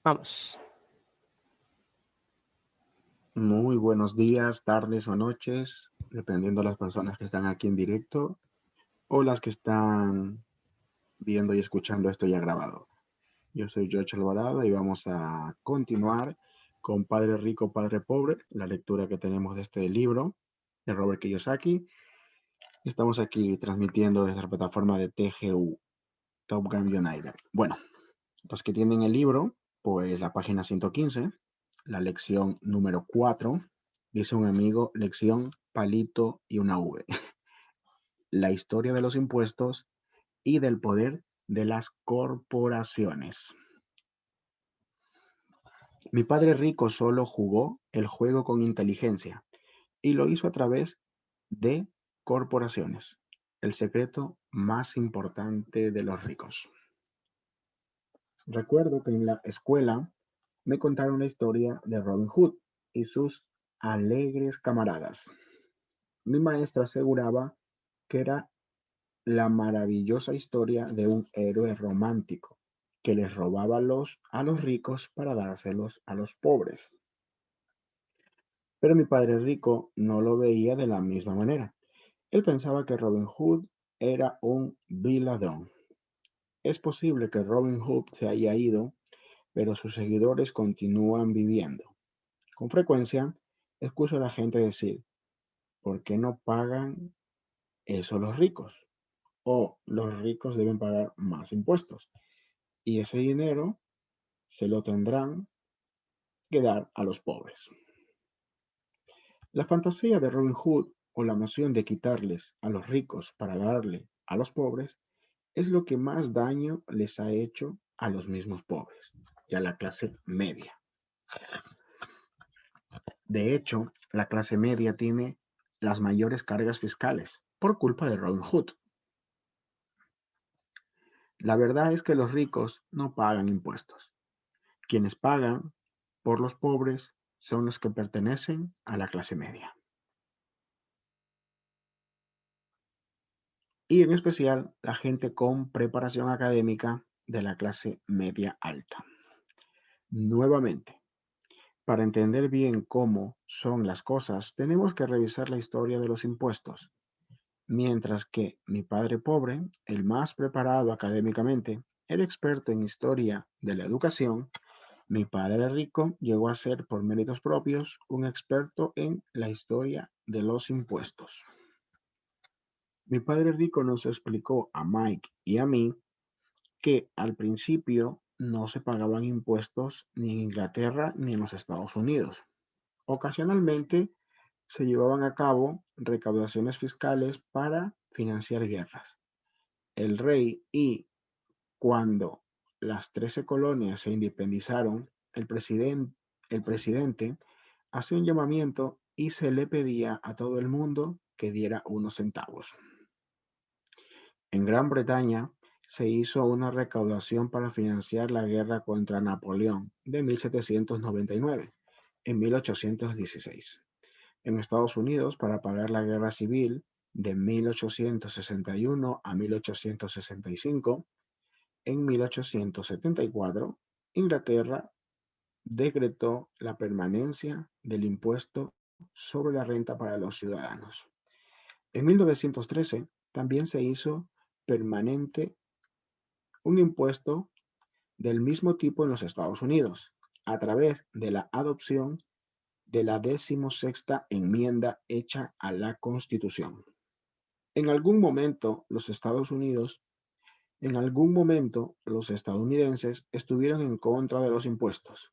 Vamos. Muy buenos días, tardes o noches, dependiendo de las personas que están aquí en directo o las que están viendo y escuchando esto ya grabado. Yo soy George Alvarado y vamos a continuar con Padre Rico, Padre Pobre, la lectura que tenemos de este libro de Robert Kiyosaki. Estamos aquí transmitiendo desde la plataforma de TGU, Top Gun United. Bueno, los que tienen el libro, pues la página 115, la lección número 4, dice un amigo, lección palito y una V. La historia de los impuestos y del poder de las corporaciones. Mi padre rico solo jugó el juego con inteligencia y lo hizo a través de corporaciones. El secreto más importante de los ricos. Recuerdo que en la escuela me contaron la historia de Robin Hood y sus alegres camaradas. Mi maestra aseguraba que era la maravillosa historia de un héroe romántico que les robaba a los ricos para dárselos a los pobres. Pero mi padre rico no lo veía de la misma manera. Él pensaba que Robin Hood era un vil ladrón. Es posible que Robin Hood se haya ido, pero sus seguidores continúan viviendo. Con frecuencia, escucho a la gente decir, ¿por qué no pagan eso los ricos? O los ricos deben pagar más impuestos. Y ese dinero se lo tendrán que dar a los pobres. La fantasía de Robin Hood o la noción de quitarles a los ricos para darle a los pobres es lo que más daño les ha hecho a los mismos pobres y a la clase media. De hecho, la clase media tiene las mayores cargas fiscales por culpa de Robin Hood. La verdad es que los ricos no pagan impuestos. Quienes pagan por los pobres son los que pertenecen a la clase media. Y en especial la gente con preparación académica de la clase media alta. Nuevamente, para entender bien cómo son las cosas, tenemos que revisar la historia de los impuestos. Mientras que mi padre pobre, el más preparado académicamente, era experto en historia de la educación, mi padre rico llegó a ser, por méritos propios, un experto en la historia de los impuestos. Mi padre rico nos explicó a Mike y a mí que al principio no se pagaban impuestos ni en Inglaterra ni en los Estados Unidos. Ocasionalmente se llevaban a cabo recaudaciones fiscales para financiar guerras. El rey y cuando las 13 colonias se independizaron, el presidente hace un llamamiento y se le pedía a todo el mundo que diera unos centavos. En Gran Bretaña se hizo una recaudación para financiar la guerra contra Napoleón de 1799 en 1816. En Estados Unidos, para pagar la guerra civil de 1861 a 1865, en 1874, Inglaterra decretó la permanencia del impuesto sobre la renta para los ciudadanos. En 1913 también se hizo permanente un impuesto del mismo tipo en los Estados Unidos, a través de la adopción de la 16ª enmienda hecha a la Constitución. En algún momento los estadounidenses estuvieron en contra de los impuestos.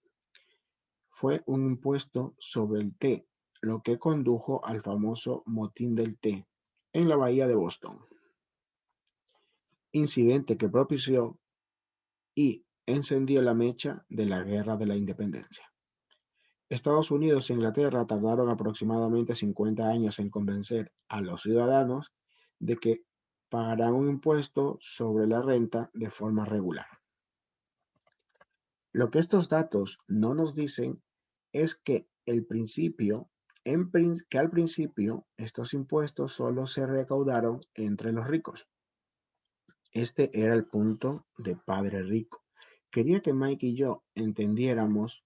Fue un impuesto sobre el té, lo que condujo al famoso motín del té en la bahía de Boston, incidente que propició y encendió la mecha de la Guerra de la Independencia. Estados Unidos e Inglaterra tardaron aproximadamente 50 años en convencer a los ciudadanos de que pagarán un impuesto sobre la renta de forma regular. Lo que estos datos no nos dicen es que al principio estos impuestos solo se recaudaron entre los ricos. Este era el punto de Padre Rico, quería que Mike y yo entendiéramos.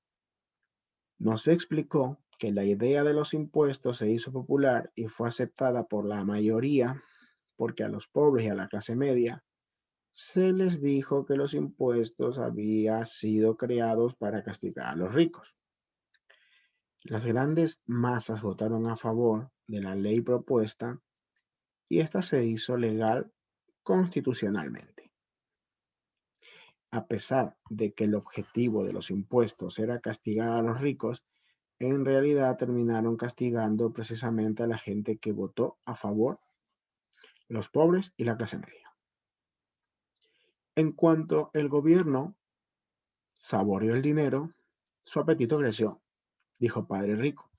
Nos explicó que la idea de los impuestos se hizo popular y fue aceptada por la mayoría porque a los pobres y a la clase media se les dijo que los impuestos habían sido creados para castigar a los ricos. Las grandes masas votaron a favor de la ley propuesta y esta se hizo legal constitucionalmente. A pesar de que el objetivo de los impuestos era castigar a los ricos, en realidad terminaron castigando precisamente a la gente que votó a favor, los pobres y la clase media. En cuanto el gobierno saboreó el dinero, su apetito creció, dijo Padre Rico.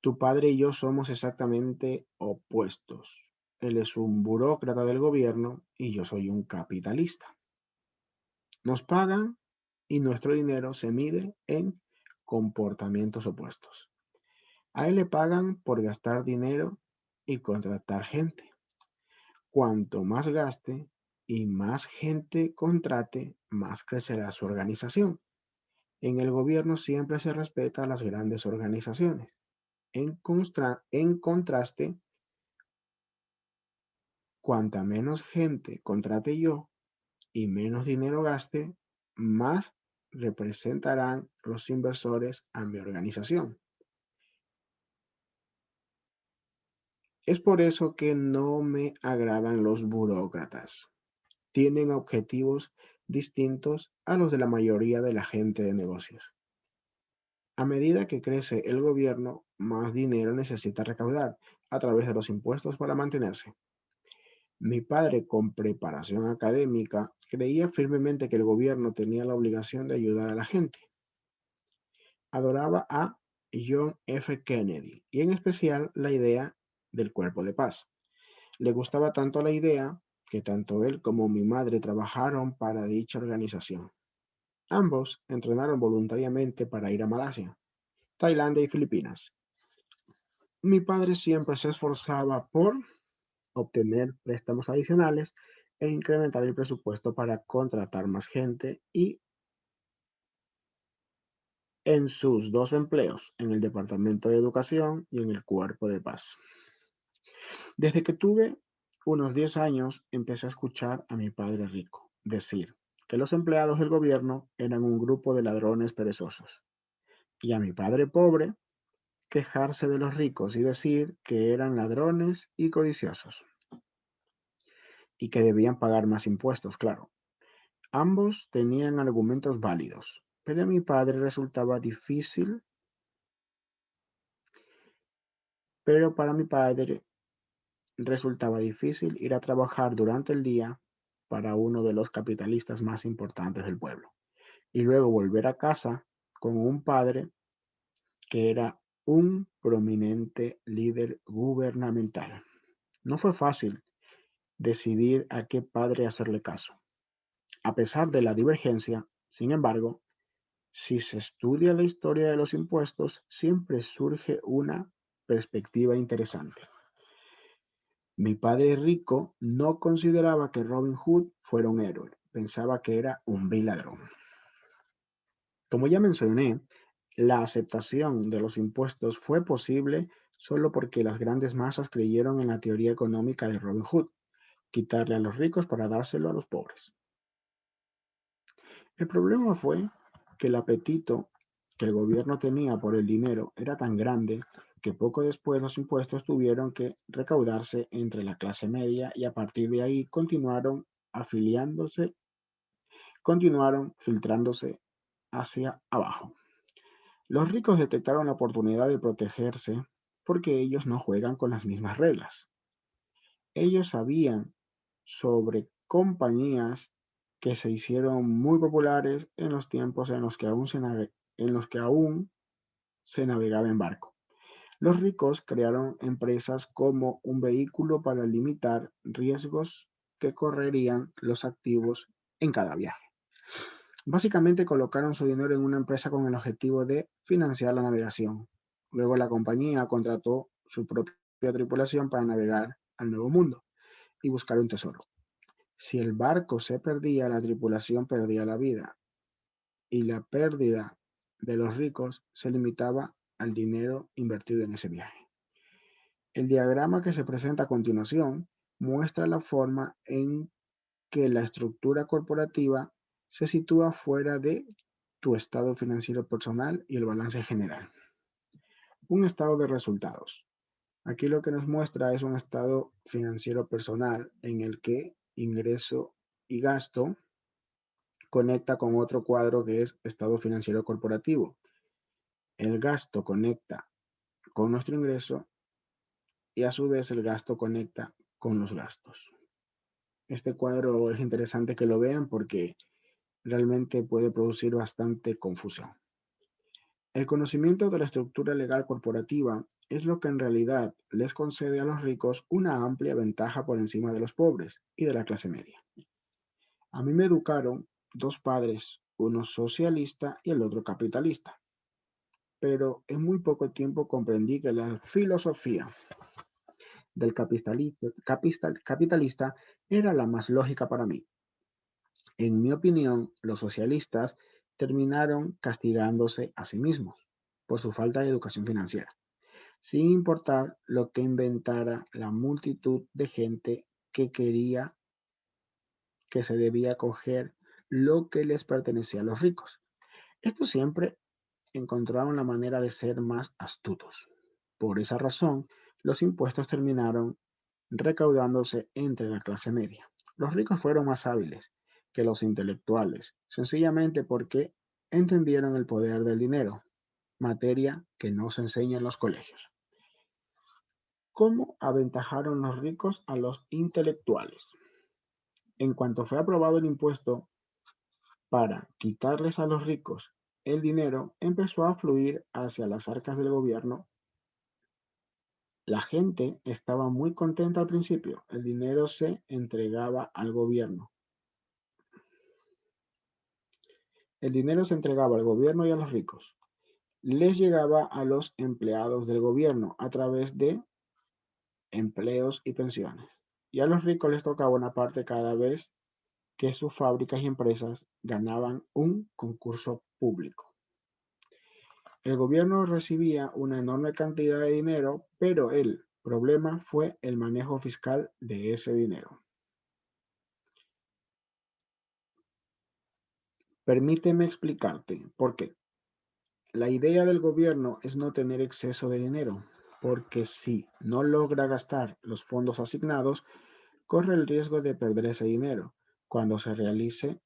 Tu padre y yo somos exactamente opuestos. Él es un burócrata del gobierno y yo soy un capitalista. Nos pagan y nuestro dinero se mide en comportamientos opuestos. A él le pagan por gastar dinero y contratar gente. Cuanto más gaste y más gente contrate, más crecerá su organización. En el gobierno siempre se respeta a las grandes organizaciones. En contraste, cuanta menos gente contrate yo y menos dinero gaste, más representarán los inversores a mi organización. Es por eso que no me agradan los burócratas. Tienen objetivos distintos a los de la mayoría de la gente de negocios. A medida que crece el gobierno, más dinero necesita recaudar a través de los impuestos para mantenerse. Mi padre, con preparación académica, creía firmemente que el gobierno tenía la obligación de ayudar a la gente. Adoraba a John F. Kennedy y en especial la idea del cuerpo de paz. Le gustaba tanto la idea que tanto él como mi madre trabajaron para dicha organización. Ambos entrenaron voluntariamente para ir a Malasia, Tailandia y Filipinas. Mi padre siempre se esforzaba por obtener préstamos adicionales e incrementar el presupuesto para contratar más gente y en sus dos empleos, en el Departamento de Educación y en el Cuerpo de Paz. Desde que tuve unos 10 años, empecé a escuchar a mi padre rico decir que los empleados del gobierno eran un grupo de ladrones perezosos y a mi padre pobre quejarse de los ricos y decir que eran ladrones y codiciosos y que debían pagar más impuestos, claro. Ambos tenían argumentos válidos, pero a mi padre resultaba difícil, pero para mi padre resultaba difícil ir a trabajar durante el día para uno de los capitalistas más importantes del pueblo y luego volver a casa con un padre que era un prominente líder gubernamental. No fue fácil decidir a qué padre hacerle caso. A pesar de la divergencia, sin embargo, si se estudia la historia de los impuestos, siempre surge una perspectiva interesante. Mi padre rico no consideraba que Robin Hood fuera un héroe, pensaba que era un vil ladrón. Como ya mencioné, la aceptación de los impuestos fue posible solo porque las grandes masas creyeron en la teoría económica de Robin Hood, quitarle a los ricos para dárselo a los pobres. El problema fue que el apetito que el gobierno tenía por el dinero era tan grande que poco después los impuestos tuvieron que recaudarse entre la clase media y a partir de ahí continuaron filtrándose hacia abajo. Los ricos detectaron la oportunidad de protegerse porque ellos no juegan con las mismas reglas. Ellos sabían sobre compañías que se hicieron muy populares en los tiempos en los que aún se navegaba en barco. Los ricos crearon empresas como un vehículo para limitar riesgos que correrían los activos en cada viaje. Básicamente colocaron su dinero en una empresa con el objetivo de financiar la navegación. Luego la compañía contrató su propia tripulación para navegar al Nuevo Mundo y buscar un tesoro. Si el barco se perdía, la tripulación perdía la vida y la pérdida de los ricos se limitaba al dinero invertido en ese viaje. El diagrama que se presenta a continuación muestra la forma en que la estructura corporativa se sitúa fuera de tu estado financiero personal y el balance general. Un estado de resultados. Aquí lo que nos muestra es un estado financiero personal en el que ingreso y gasto conecta con otro cuadro que es estado financiero corporativo. El gasto conecta con nuestro ingreso y a su vez el gasto conecta con los gastos. Este cuadro es interesante que lo vean porque realmente puede producir bastante confusión. El conocimiento de la estructura legal corporativa es lo que en realidad les concede a los ricos una amplia ventaja por encima de los pobres y de la clase media. A mí me educaron dos padres, uno socialista y el otro capitalista, pero en muy poco tiempo comprendí que la filosofía del capitalista era la más lógica para mí. En mi opinión, los socialistas terminaron castigándose a sí mismos por su falta de educación financiera, sin importar lo que inventara la multitud de gente que quería que se debía coger lo que les pertenecía a los ricos. Estos siempre encontraron la manera de ser más astutos. Por esa razón, los impuestos terminaron recaudándose entre la clase media. Los ricos fueron más hábiles que los intelectuales, sencillamente porque entendieron el poder del dinero, materia que no se enseña en los colegios. ¿Cómo aventajaron los ricos a los intelectuales? En cuanto fue aprobado el impuesto para quitarles a los ricos el dinero, empezó a fluir hacia las arcas del gobierno. La gente estaba muy contenta al principio. El dinero se entregaba al gobierno. El dinero se entregaba al gobierno y a los ricos. Les llegaba a los empleados del gobierno a través de empleos y pensiones. Y a los ricos les tocaba una parte cada vez que sus fábricas y empresas ganaban un concurso público. El gobierno recibía una enorme cantidad de dinero, pero el problema fue el manejo fiscal de ese dinero. Permíteme explicarte por qué. La idea del gobierno es no tener exceso de dinero, porque si no logra gastar los fondos asignados, corre el riesgo de perder ese dinero cuando se realice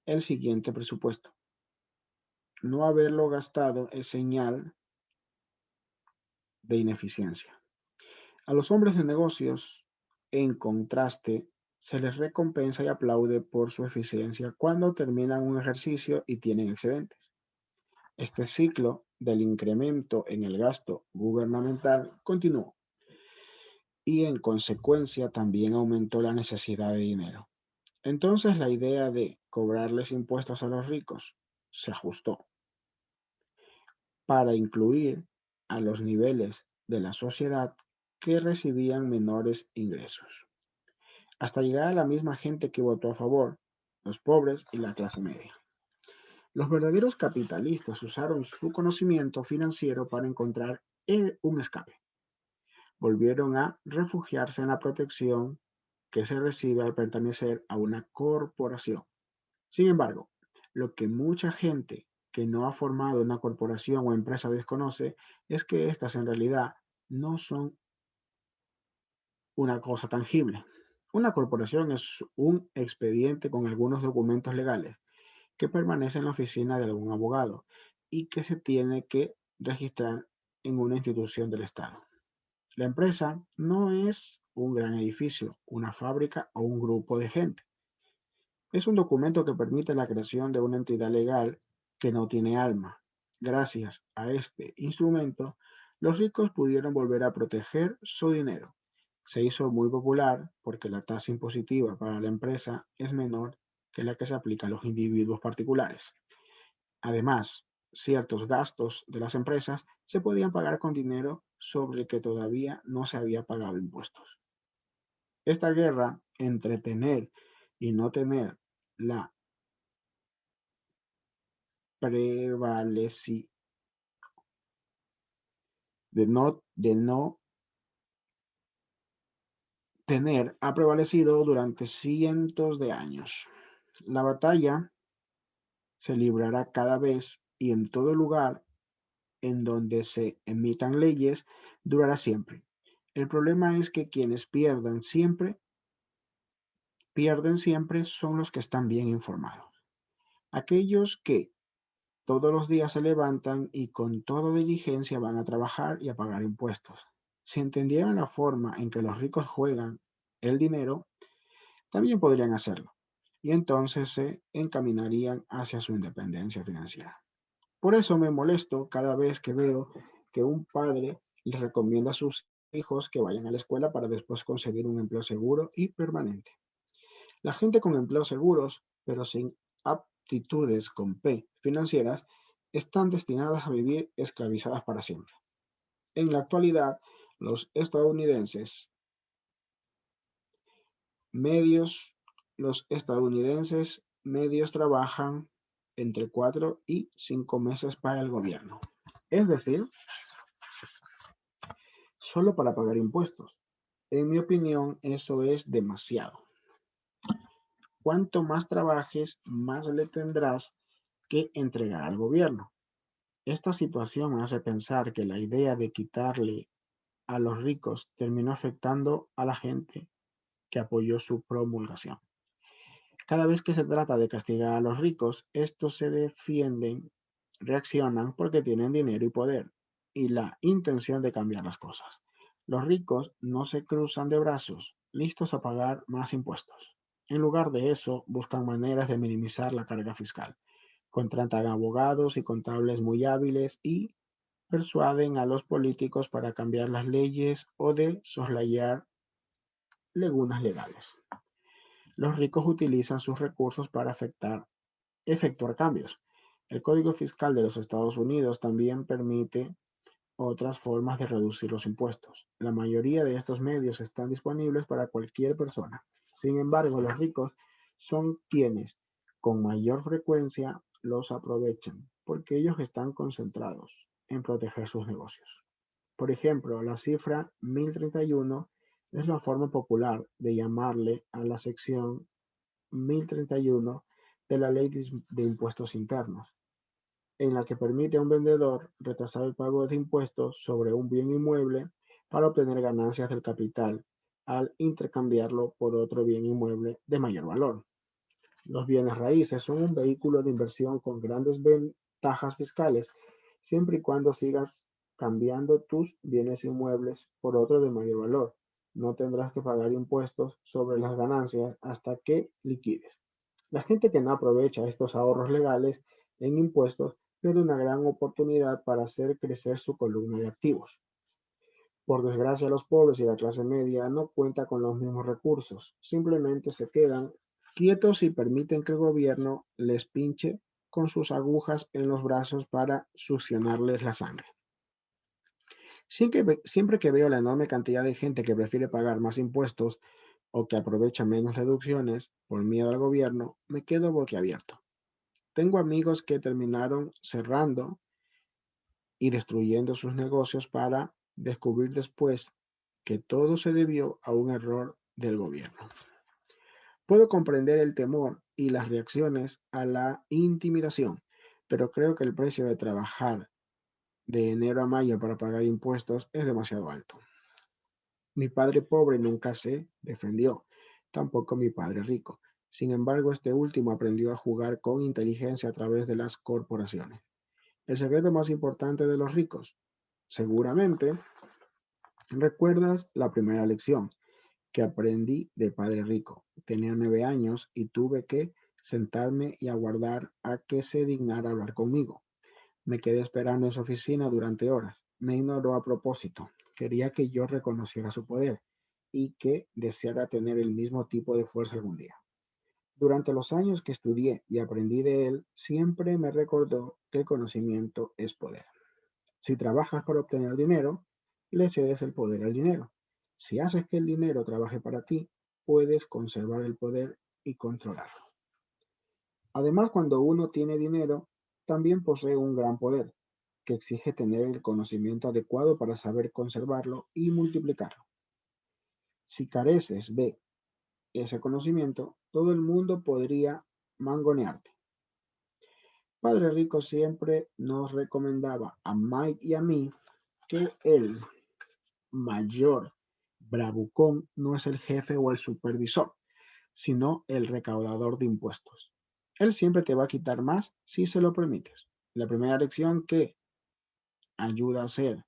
el siguiente presupuesto. No haberlo gastado es señal de ineficiencia. A los hombres de negocios, en contraste, se les recompensa y aplaude por su eficiencia cuando terminan un ejercicio y tienen excedentes. Este ciclo del incremento en el gasto gubernamental continuó y en consecuencia también aumentó la necesidad de dinero. Entonces la idea de cobrarles impuestos a los ricos se ajustó para incluir a los niveles de la sociedad que recibían menores ingresos, hasta llegar a la misma gente que votó a favor, los pobres y la clase media. Los verdaderos capitalistas usaron su conocimiento financiero para encontrar un escape. Volvieron a refugiarse en la protección que se recibe al pertenecer a una corporación. Sin embargo, lo que mucha gente que no ha formado una corporación o empresa desconoce es que estas en realidad no son una cosa tangible. Una corporación es un expediente con algunos documentos legales que permanece en la oficina de algún abogado y que se tiene que registrar en una institución del Estado. La empresa no es un gran edificio, una fábrica o un grupo de gente. Es un documento que permite la creación de una entidad legal que no tiene alma. Gracias a este instrumento, los ricos pudieron volver a proteger su dinero. Se hizo muy popular porque la tasa impositiva para la empresa es menor que la que se aplica a los individuos particulares. Además, ciertos gastos de las empresas se podían pagar con dinero sobre el que todavía no se había pagado impuestos. Esta guerra entre tener y no tener la prevaleci- de no tener ha prevalecido durante cientos de años. La batalla se librará cada vez y en todo lugar en donde se emitan leyes durará siempre. El problema es que quienes pierden siempre son los que están bien informados. Aquellos que todos los días se levantan y con toda diligencia van a trabajar y a pagar impuestos. Si entendieran la forma en que los ricos juegan el dinero, también podrían hacerlo. Y entonces se encaminarían hacia su independencia financiera. Por eso me molesto cada vez que veo que un padre le recomienda a sus hijos que vayan a la escuela para después conseguir un empleo seguro y permanente. La gente con empleos seguros, pero sin aptitudes con P financieras, están destinadas a vivir esclavizadas para siempre. En la actualidad, los estadounidenses medios, los estadounidenses medios trabajan entre 4 y 5 meses para el gobierno. Es decir, solo para pagar impuestos. En mi opinión, eso es demasiado. Cuanto más trabajes, más le tendrás que entregar al gobierno. Esta situación me hace pensar que la idea de quitarle a los ricos terminó afectando a la gente que apoyó su promulgación. Cada vez que se trata de castigar a los ricos, estos se defienden, reaccionan porque tienen dinero y poder y la intención de cambiar las cosas. Los ricos no se cruzan de brazos, listos a pagar más impuestos. En lugar de eso, buscan maneras de minimizar la carga fiscal. Contratan abogados y contables muy hábiles y persuaden a los políticos para cambiar las leyes o de soslayar lagunas legales. Los ricos utilizan sus recursos para efectuar cambios. El Código Fiscal de los Estados Unidos también permite otras formas de reducir los impuestos. La mayoría de estos medios están disponibles para cualquier persona. Sin embargo, los ricos son quienes con mayor frecuencia los aprovechan porque ellos están concentrados en proteger sus negocios. Por ejemplo, la cifra 1031 es la forma popular de llamarle a la sección 1031 de la Ley de Impuestos Internos, en la que permite a un vendedor retrasar el pago de impuestos sobre un bien inmueble para obtener ganancias del capital al intercambiarlo por otro bien inmueble de mayor valor. Los bienes raíces son un vehículo de inversión con grandes ventajas fiscales, siempre y cuando sigas cambiando tus bienes inmuebles por otro de mayor valor. No tendrás que pagar impuestos sobre las ganancias hasta que liquides. La gente que no aprovecha estos ahorros legales en impuestos pierde una gran oportunidad para hacer crecer su columna de activos. Por desgracia, los pobres y la clase media no cuentan con los mismos recursos, simplemente se quedan quietos y permiten que el gobierno les pinche con sus agujas en los brazos para succionarles la sangre. Siempre que veo la enorme cantidad de gente que prefiere pagar más impuestos o que aprovecha menos deducciones por miedo al gobierno, me quedo boquiabierto. Tengo amigos que terminaron cerrando y destruyendo sus negocios para descubrir después que todo se debió a un error del gobierno. Puedo comprender el temor y las reacciones a la intimidación, pero creo que el precio de trabajar de enero a mayo para pagar impuestos es demasiado alto. Mi padre pobre nunca se defendió, tampoco mi padre rico. Sin embargo, este último aprendió a jugar con inteligencia a través de las corporaciones. El secreto más importante de los ricos. Seguramente recuerdas la primera lección que aprendí de padre rico. Tenía 9 años y tuve que sentarme y aguardar a que se dignara hablar conmigo. Me quedé esperando en su oficina durante horas. Me ignoró a propósito. Quería que yo reconociera su poder y que deseara tener el mismo tipo de fuerza algún día. Durante los años que estudié y aprendí de él, siempre me recordó que el conocimiento es poder. Si trabajas para obtener dinero, le cedes el poder al dinero. Si haces que el dinero trabaje para ti, puedes conservar el poder y controlarlo. Además, cuando uno tiene dinero, también posee un gran poder, que exige tener el conocimiento adecuado para saber conservarlo y multiplicarlo. Si careces de ese conocimiento, todo el mundo podría mangonearte. Padre Rico siempre nos recomendaba a Mike y a mí que el mayor bravucón no es el jefe o el supervisor, sino el recaudador de impuestos. Él siempre te va a quitar más si se lo permites. La primera lección que ayuda a hacer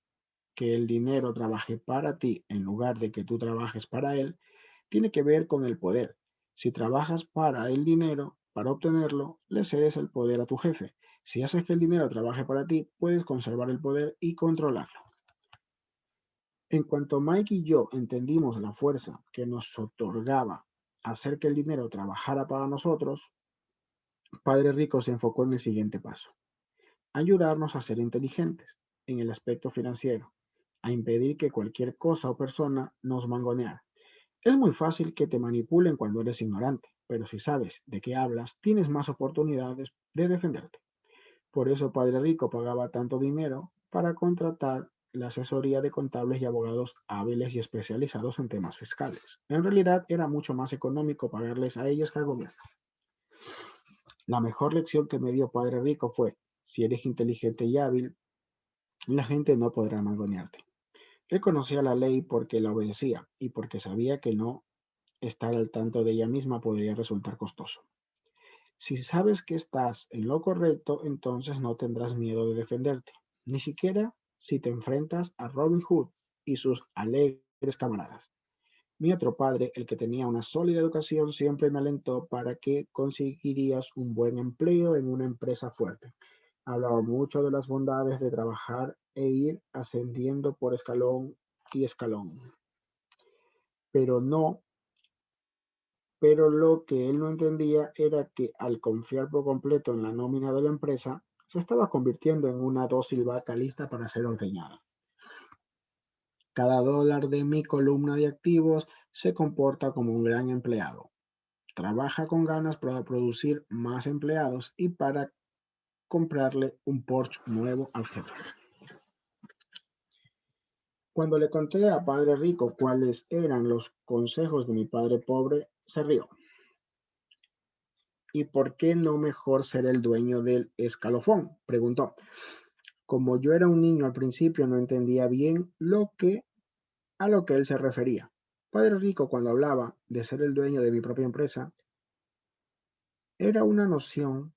que el dinero trabaje para ti en lugar de que tú trabajes para él, tiene que ver con el poder. Si trabajas para el dinero, para obtenerlo, le cedes el poder a tu jefe. Si haces que el dinero trabaje para ti, puedes conservar el poder y controlarlo. En cuanto Mike y yo entendimos la fuerza que nos otorgaba hacer que el dinero trabajara para nosotros, Padre Rico se enfocó en el siguiente paso: ayudarnos a ser inteligentes en el aspecto financiero, a impedir que cualquier cosa o persona nos mangoneara. Es muy fácil que te manipulen cuando eres ignorante, pero si sabes de qué hablas, tienes más oportunidades de defenderte. Por eso Padre Rico pagaba tanto dinero para contratar la asesoría de contables y abogados hábiles y especializados en temas fiscales. En realidad era mucho más económico pagarles a ellos que al gobierno. La mejor lección que me dio Padre Rico fue: si eres inteligente y hábil, la gente no podrá mangonearte. Él conocía la ley porque la obedecía y porque sabía que no estar al tanto de ella misma podría resultar costoso. Si sabes que estás en lo correcto, entonces no tendrás miedo de defenderte, ni siquiera si te enfrentas a Robin Hood y sus alegres camaradas. Mi otro padre, el que tenía una sólida educación, siempre me alentó para que conseguirías un buen empleo en una empresa fuerte. Hablaba mucho de las bondades de trabajar e ir ascendiendo por escalón y escalón, pero no pero lo que él no entendía era que al confiar por completo en la nómina de la empresa, se estaba convirtiendo en una dócil vaca lista para ser ordeñada. Cada dólar de mi columna de activos se comporta como un gran empleado. Trabaja con ganas para producir más empleados y para comprarle un Porsche nuevo al jefe. Cuando le conté a Padre Rico cuáles eran los consejos de mi padre pobre, se rió. ¿Y por qué no mejor ser el dueño del escalofón?, preguntó. Como yo era un niño al principio, no entendía bien a lo que él se refería. Padre Rico, cuando hablaba de ser el dueño de mi propia empresa, era una noción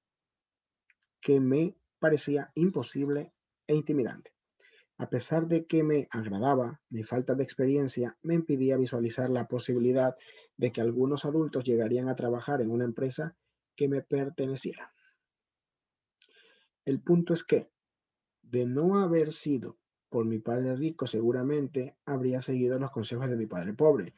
que me parecía imposible e intimidante. A pesar de que me agradaba, mi falta de experiencia me impedía visualizar la posibilidad de que algunos adultos llegarían a trabajar en una empresa que me perteneciera. El punto es que, de no haber sido por mi padre rico, seguramente habría seguido los consejos de mi padre pobre.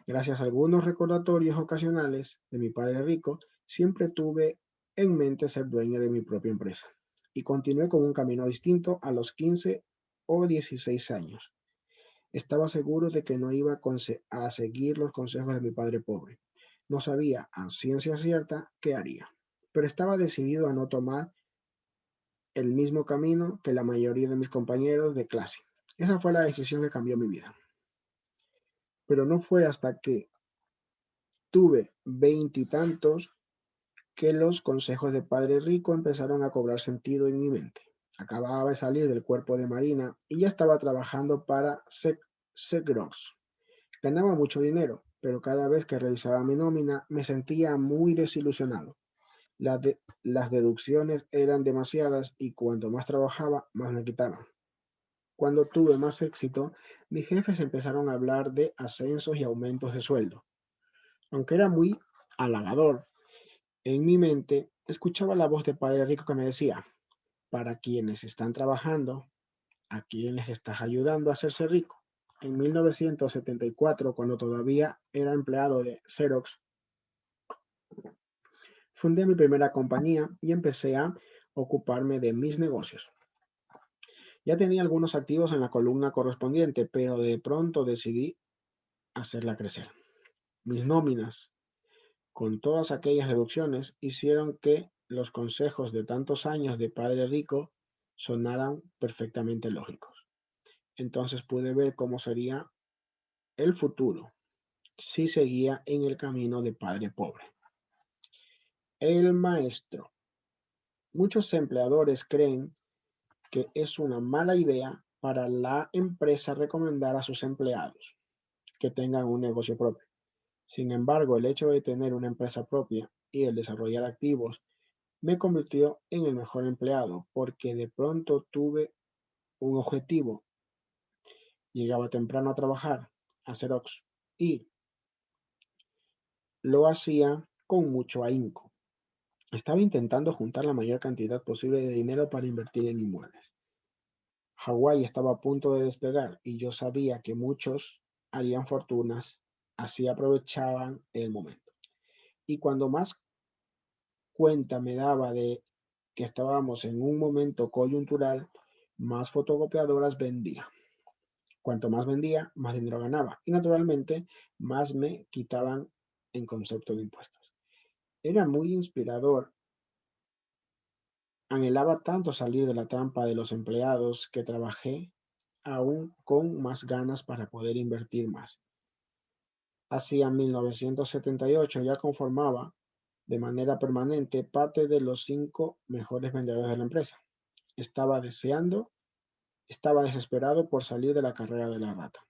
Gracias a algunos recordatorios ocasionales de mi padre rico, siempre tuve en mente ser dueño de mi propia empresa. Y continué con un camino distinto a los 15 o 16 años. Estaba seguro de que no iba a seguir los consejos de mi padre pobre. No sabía a ciencia cierta qué haría, pero estaba decidido a no tomar el mismo camino que la mayoría de mis compañeros de clase. Esa fue la decisión que cambió mi vida. Pero no fue hasta que tuve veintitantos que los consejos de Padre Rico empezaron a cobrar sentido en mi mente. Acababa de salir del cuerpo de Marina y ya estaba trabajando para Segrox. Ganaba mucho dinero, pero cada vez que revisaba mi nómina me sentía muy desilusionado. Las deducciones eran demasiadas y cuanto más trabajaba, más me quitaban. Cuando tuve más éxito, mis jefes empezaron a hablar de ascensos y aumentos de sueldo. Aunque era muy halagador, en mi mente escuchaba la voz de Padre Rico que me decía: para quienes están trabajando, a quienes estás ayudando a hacerse rico. En 1974, cuando todavía era empleado de Xerox, fundé mi primera compañía y empecé a ocuparme de mis negocios. Ya tenía algunos activos en la columna correspondiente, pero de pronto decidí hacerla crecer. Mis nóminas, con todas aquellas deducciones, hicieron que los consejos de tantos años de padre rico sonaran perfectamente lógicos. Entonces pude ver cómo sería el futuro si seguía en el camino de padre pobre. El maestro. Muchos empleadores creen que es una mala idea para la empresa recomendar a sus empleados que tengan un negocio propio. Sin embargo, el hecho de tener una empresa propia y el desarrollar activos me convirtió en el mejor empleado porque de pronto tuve un objetivo. Llegaba temprano a trabajar, a Xerox, y lo hacía con mucho ahínco. Estaba intentando juntar la mayor cantidad posible de dinero para invertir en inmuebles. Hawái estaba a punto de despegar y yo sabía que muchos harían fortunas, así aprovechaban el momento. Y cuando más cuenta me daba de que estábamos en un momento coyuntural, más fotocopiadoras vendía. Cuanto más vendía, más dinero ganaba y naturalmente más me quitaban en concepto de impuestos. Era muy inspirador. Anhelaba tanto salir de la trampa de los empleados que trabajé aún con más ganas para poder invertir más. Hacia 1978 ya conformaba de manera permanente parte de los 5 mejores vendedores de la empresa. Estaba desesperado por salir de la carrera de la rata.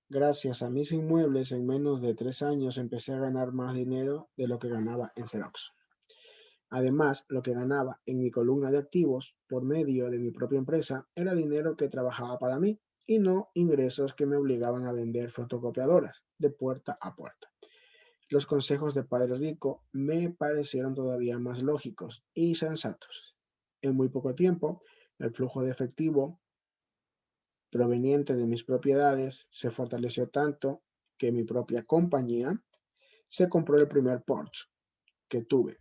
Gracias a mis inmuebles, en menos de 3 años empecé a ganar más dinero de lo que ganaba en Xerox. Además, lo que ganaba en mi columna de activos por medio de mi propia empresa era dinero que trabajaba para mí y no ingresos que me obligaban a vender fotocopiadoras de puerta a puerta. Los consejos de Padre Rico me parecieron todavía más lógicos y sensatos. En muy poco tiempo, el flujo de efectivo proveniente de mis propiedades se fortaleció tanto que mi propia compañía se compró el primer Porsche que tuve.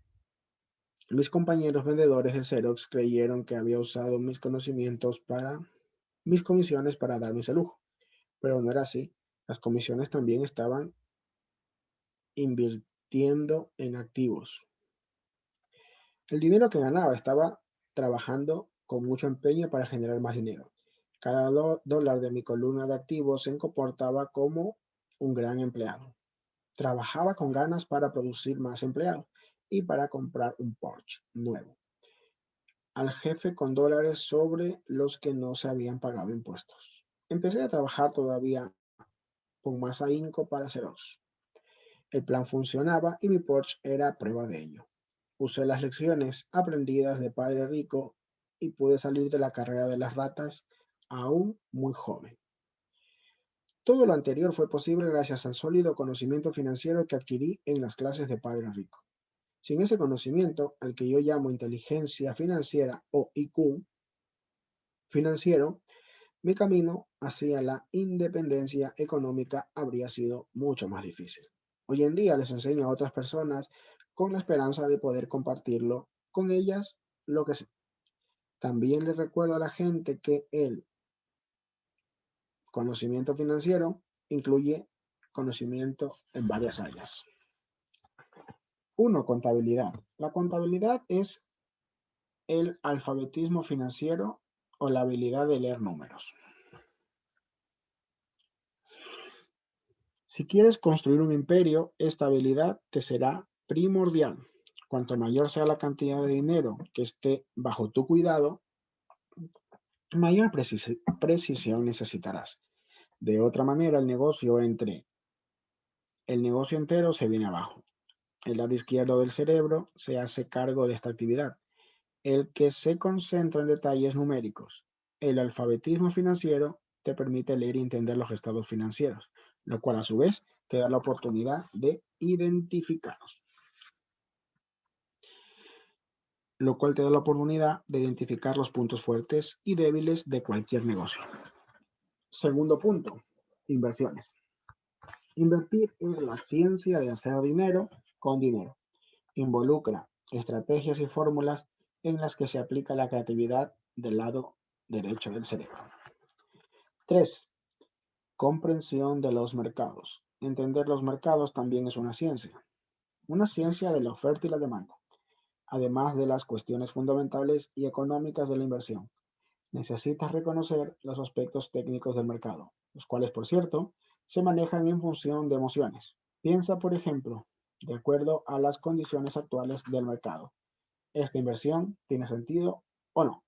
Mis compañeros vendedores de Xerox creyeron que había usado mis conocimientos para mis comisiones para darme ese lujo, pero no era así. Las comisiones también estaban invirtiendo en activos. El dinero que ganaba estaba trabajando con mucho empeño para generar más dinero. Cada dólar de mi columna de activos se comportaba como un gran empleado. Trabajaba con ganas para producir más empleados y para comprar un Porsche nuevo al jefe con dólares sobre los que no se habían pagado impuestos. Empecé a trabajar todavía con más ahínco para Xerox. El plan funcionaba y mi Porsche era prueba de ello. Usé las lecciones aprendidas de Padre Rico y pude salir de la carrera de las ratas aún muy joven. Todo lo anterior fue posible gracias al sólido conocimiento financiero que adquirí en las clases de Padre Rico. Sin ese conocimiento, al que yo llamo inteligencia financiera o IQ financiero, mi camino hacia la independencia económica habría sido mucho más difícil. Hoy en día les enseño a otras personas con la esperanza de poder compartirlo con ellas lo que sé. También les recuerdo a la gente que el conocimiento financiero incluye conocimiento en varias áreas. 1. Contabilidad. La contabilidad es el alfabetismo financiero o la habilidad de leer números. Si quieres construir un imperio, esta habilidad te será primordial. Cuanto mayor sea la cantidad de dinero que esté bajo tu cuidado, mayor precisión necesitarás. De otra manera, el negocio entero se viene abajo. El lado izquierdo del cerebro se hace cargo de esta actividad, el que se concentra en detalles numéricos. El alfabetismo financiero te permite leer y entender los estados financieros, lo cual a su vez te da la oportunidad de identificarlos. Lo cual te da la oportunidad de identificar los puntos fuertes y débiles de cualquier negocio. Segundo punto, inversiones. Invertir es la ciencia de hacer dinero con dinero. Involucra estrategias y fórmulas en las que se aplica la creatividad del lado derecho del cerebro. 3. Comprensión de los mercados. Entender los mercados también es una ciencia de la oferta y la demanda. además de las cuestiones fundamentales y económicas de la inversión. Necesitas reconocer los aspectos técnicos del mercado, los cuales, por cierto, se manejan en función de emociones. Piensa, por ejemplo, de acuerdo a las condiciones actuales del mercado. ¿Esta inversión tiene sentido o no?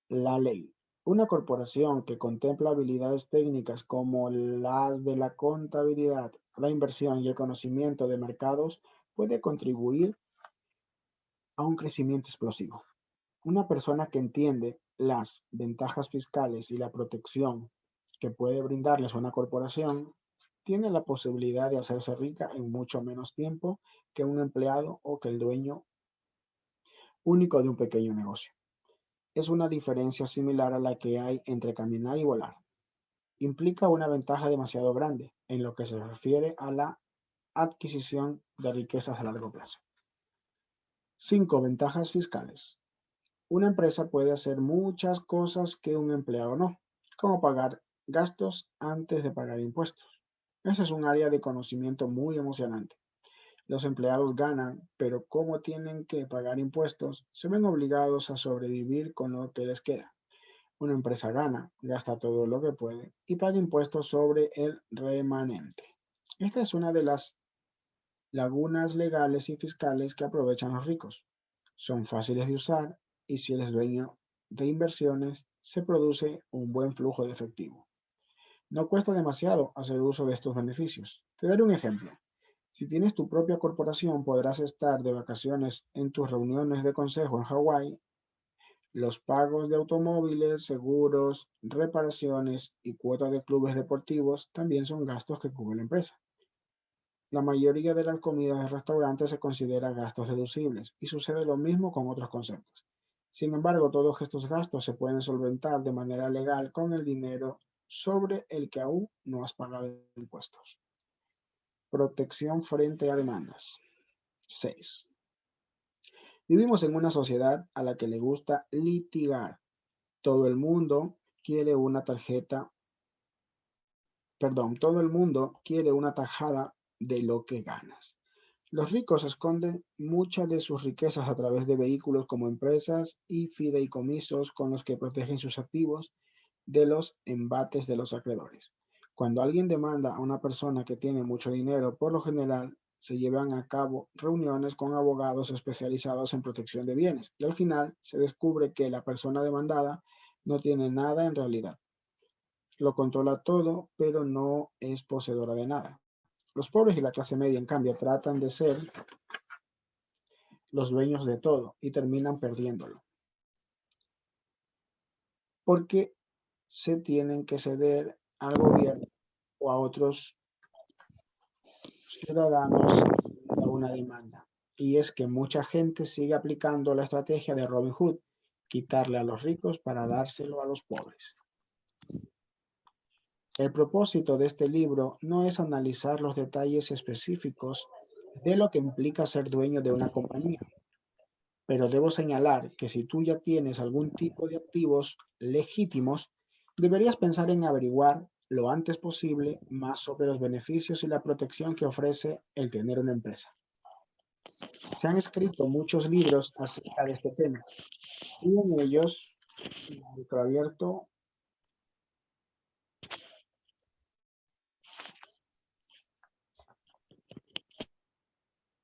La ley. Una corporación que contempla habilidades técnicas como las de la contabilidad, la inversión y el conocimiento de mercados puede contribuir a un crecimiento explosivo. Una persona que entiende las ventajas fiscales y la protección que puede brindarles una corporación tiene la posibilidad de hacerse rica en mucho menos tiempo que un empleado o que el dueño único de un pequeño negocio. Es una diferencia similar a la que hay entre caminar y volar. Implica una ventaja demasiado grande en lo que se refiere a la adquisición de riquezas a largo plazo. 5. Ventajas fiscales. Una empresa puede hacer muchas cosas que un empleado no, como pagar gastos antes de pagar impuestos. Ese es un área de conocimiento muy emocionante. Los empleados ganan, pero como tienen que pagar impuestos, se ven obligados a sobrevivir con lo que les queda. Una empresa gana, gasta todo lo que puede y paga impuestos sobre el remanente. Esta es una de las lagunas legales y fiscales que aprovechan los ricos. Son fáciles de usar y si eres dueño de inversiones, se produce un buen flujo de efectivo. No cuesta demasiado hacer uso de estos beneficios. Te daré un ejemplo. Si tienes tu propia corporación, podrás estar de vacaciones en tus reuniones de consejo en Hawái. Los pagos de automóviles, seguros, reparaciones y cuotas de clubes deportivos también son gastos que cubre la empresa. La mayoría de las comidas de restaurantes se considera gastos deducibles y sucede lo mismo con otros conceptos. Sin embargo, todos estos gastos se pueden solventar de manera legal con el dinero sobre el que aún no has pagado impuestos. Protección frente a demandas. 6. Vivimos en una sociedad a la que le gusta litigar. Todo el mundo quiere una todo el mundo quiere una tajada de lo que ganas. Los ricos esconden muchas de sus riquezas a través de vehículos como empresas y fideicomisos con los que protegen sus activos de los embates de los acreedores. Cuando alguien demanda a una persona que tiene mucho dinero, por lo general se llevan a cabo reuniones con abogados especializados en protección de bienes y al final se descubre que la persona demandada no tiene nada en realidad. Lo controla todo, pero no es poseedora de nada. Los pobres y la clase media, en cambio, tratan de ser los dueños de todo y terminan perdiéndolo. Porque se tienen que ceder al gobierno o a otros ciudadanos a una demanda. Y es que mucha gente sigue aplicando la estrategia de Robin Hood, quitarle a los ricos para dárselo a los pobres. El propósito de este libro no es analizar los detalles específicos de lo que implica ser dueño de una compañía, pero debo señalar que si tú ya tienes algún tipo de activos legítimos, deberías pensar en averiguar lo antes posible más sobre los beneficios y la protección que ofrece el tener una empresa. Se han escrito muchos libros acerca de este tema y en ellos, microabierto,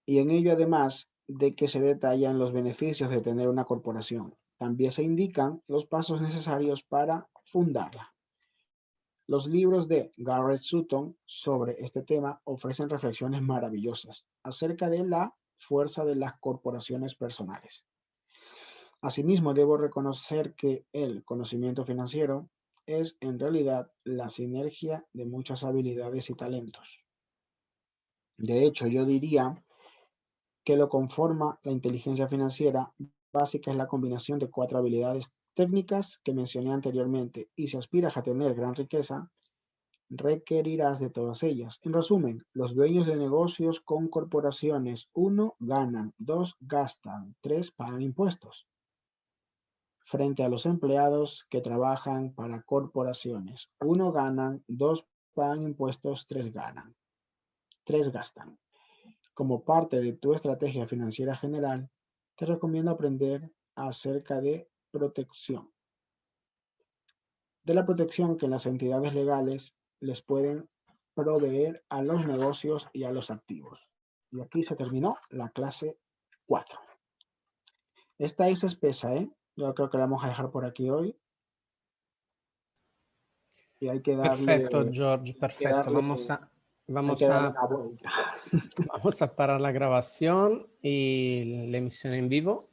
y en ello además de que se detallan los beneficios de tener una corporación, también se indican los pasos necesarios para fundarla. Los libros de Garrett Sutton sobre este tema ofrecen reflexiones maravillosas acerca de la fuerza de las corporaciones personales. Asimismo, debo reconocer que el conocimiento financiero es en realidad la sinergia de muchas habilidades y talentos. De hecho, yo diría que lo conforma la inteligencia financiera básica es la combinación de 4 habilidades técnicas que mencioné anteriormente y si aspiras a tener gran riqueza, requerirás de todas ellas. En resumen, los dueños de negocios con corporaciones, 1, ganan, 2, gastan, 3, pagan impuestos. Frente a los empleados que trabajan para corporaciones, 1, ganan, 2, pagan impuestos, 3, gastan. Como parte de tu estrategia financiera general, te recomiendo aprender acerca de protección. De la protección que las entidades legales les pueden proveer a los negocios y a los activos. Y aquí se terminó la clase 4. Esta es espesa, ¿eh? Yo creo que la vamos a dejar por aquí hoy. Y hay que darle, Perfecto, George, perfecto. hay que darle una vuelta. Vamos a parar la grabación y la emisión en vivo.